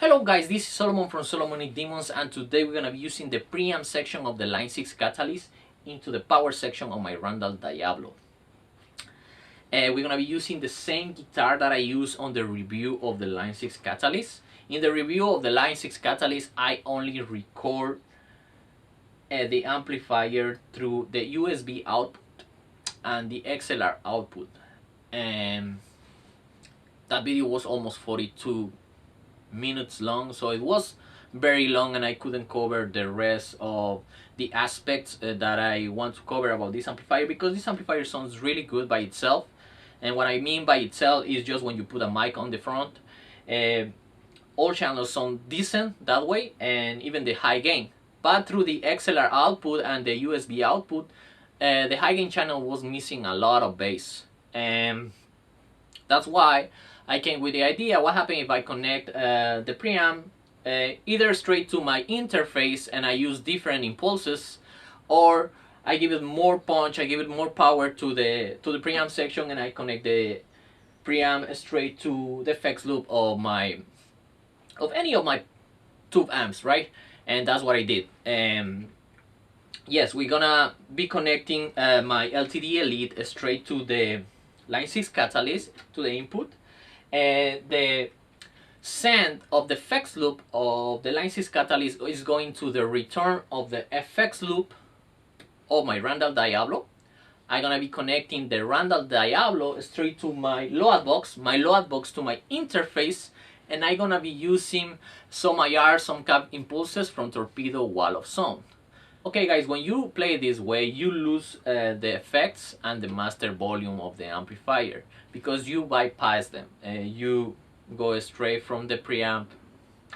Hello guys, this is Solomon from Solomonic Demons, and today we're going to be using the preamp section of the Line 6 Catalyst into the power section of my Randall Diablo. We're going to be using the same guitar that I used on the review of the Line 6 Catalyst. In the review of the Line 6 Catalyst, I only record the amplifier through the USB output and the XLR output. And that video was almost 42 minutes long, so it was very long and I couldn't cover the rest of the aspects that I want to cover about this amplifier, because this amplifier sounds really good by itself. And what I mean by itself is just when you put a mic on the front, all channels sound decent that way, and even the high gain. But through the XLR output and the USB output, the high gain channel was missing a lot of bass, and that's why I came with the idea, what happens if I connect the preamp either straight to my interface and I use different impulses, or I give it more punch, I give it more power to the preamp section, and I connect the preamp straight to the effects loop of any of my tube amps, right? And that's what I did. Yes, we're gonna be connecting my LTD Elite straight to the Line 6 Catalyst, to the input. And the send of the effects loop of the Line 6 Catalyst is going to the return of the effects loop of my Randall Diablo. I'm gonna be connecting the Randall Diablo straight to my load box to my interface, and I'm gonna be using some IR, some cap impulses from Torpedo Wall of Sound. Okay guys, when you play this way, you lose the effects and the master volume of the amplifier, because you bypass them. You go straight from the preamp,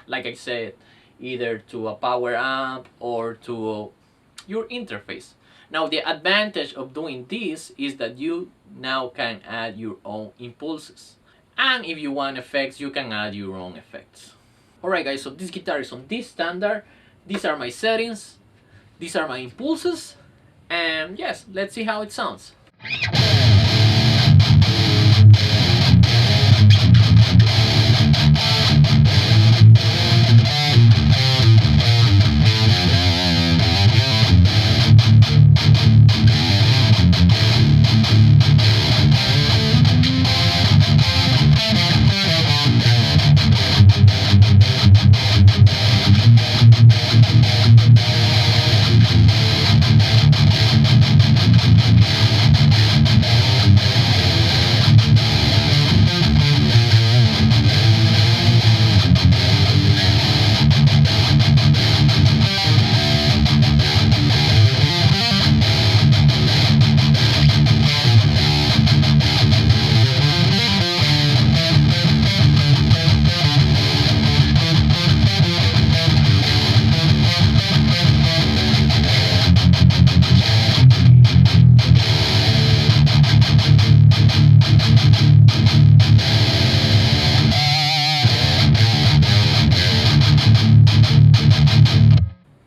like I said, either to a power amp or to your interface. Now the advantage of doing this is that you now can add your own impulses, and if you want effects, you can add your own effects. Alright guys, so this guitar is on this standard. These are my settings. These are my impulses, and yes, let's see how it sounds.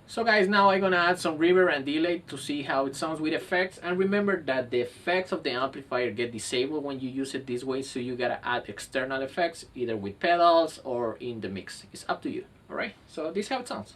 So guys, now I'm gonna add some reverb and delay to see how it sounds with effects. And remember that the effects of the amplifier get disabled when you use it this way, so you gotta add external effects either with pedals or in the mix. It's up to you. Alright, so this is how it sounds.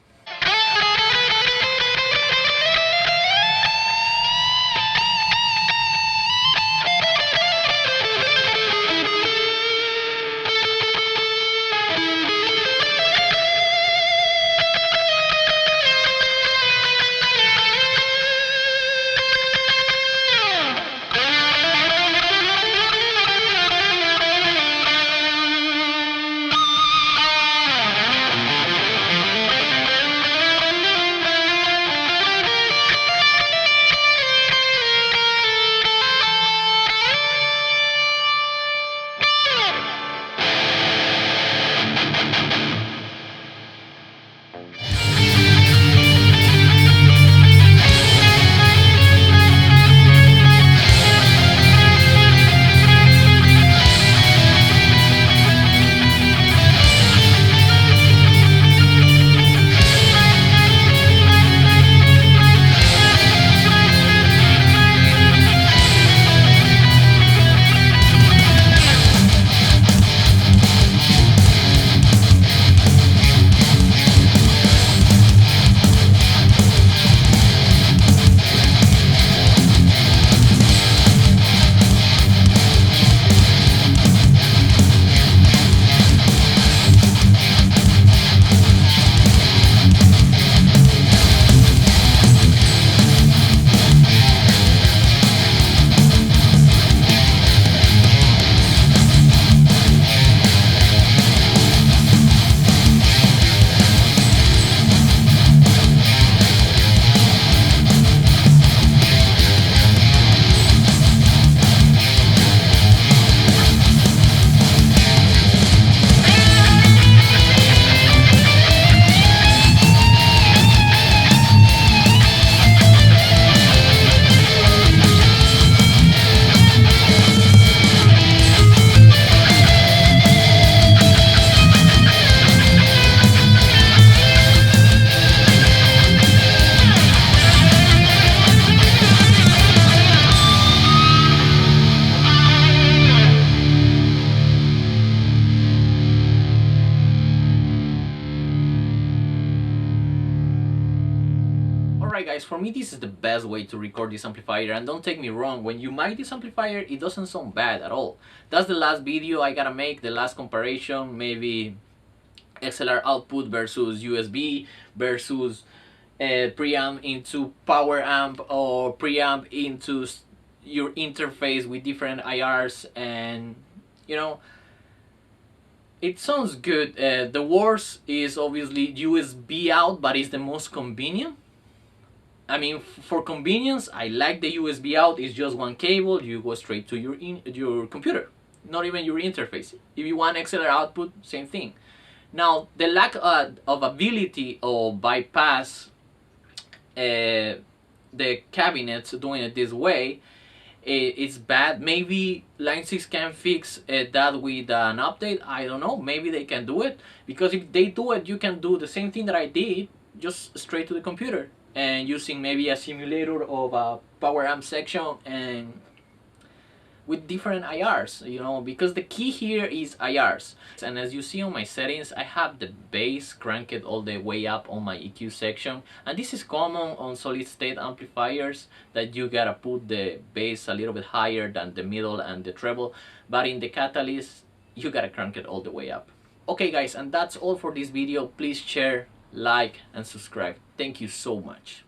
guys, for me this is the best way to record this amplifier, and don't take me wrong, when you mic this amplifier it doesn't sound bad at all. That's the last video I gotta make, the last comparison, maybe XLR output versus USB versus preamp into power amp, or preamp into your interface with different IRs, and you know, it sounds good. The worst is obviously USB out, but it's the most convenient. I mean, for convenience, I like the USB out. It's just one cable. You go straight to your computer, not even your interface. If you want XLR output, same thing. Now, the lack of ability of bypass the cabinets doing it this way, it's bad. Maybe Line 6 can fix that with an update. I don't know. Maybe they can do it, because if they do it, you can do the same thing that I did, just straight to the computer and using maybe a simulator of a power amp section and with different IRs, you know, because the key here is IRs. And as you see on my settings, I have the bass cranked all the way up on my EQ section, and this is common on solid state amplifiers, that you gotta put the bass a little bit higher than the middle and the treble, but in the Catalyst you gotta crank it all the way up. Okay guys, and that's all for this video. Please share, like and subscribe. Thank you so much.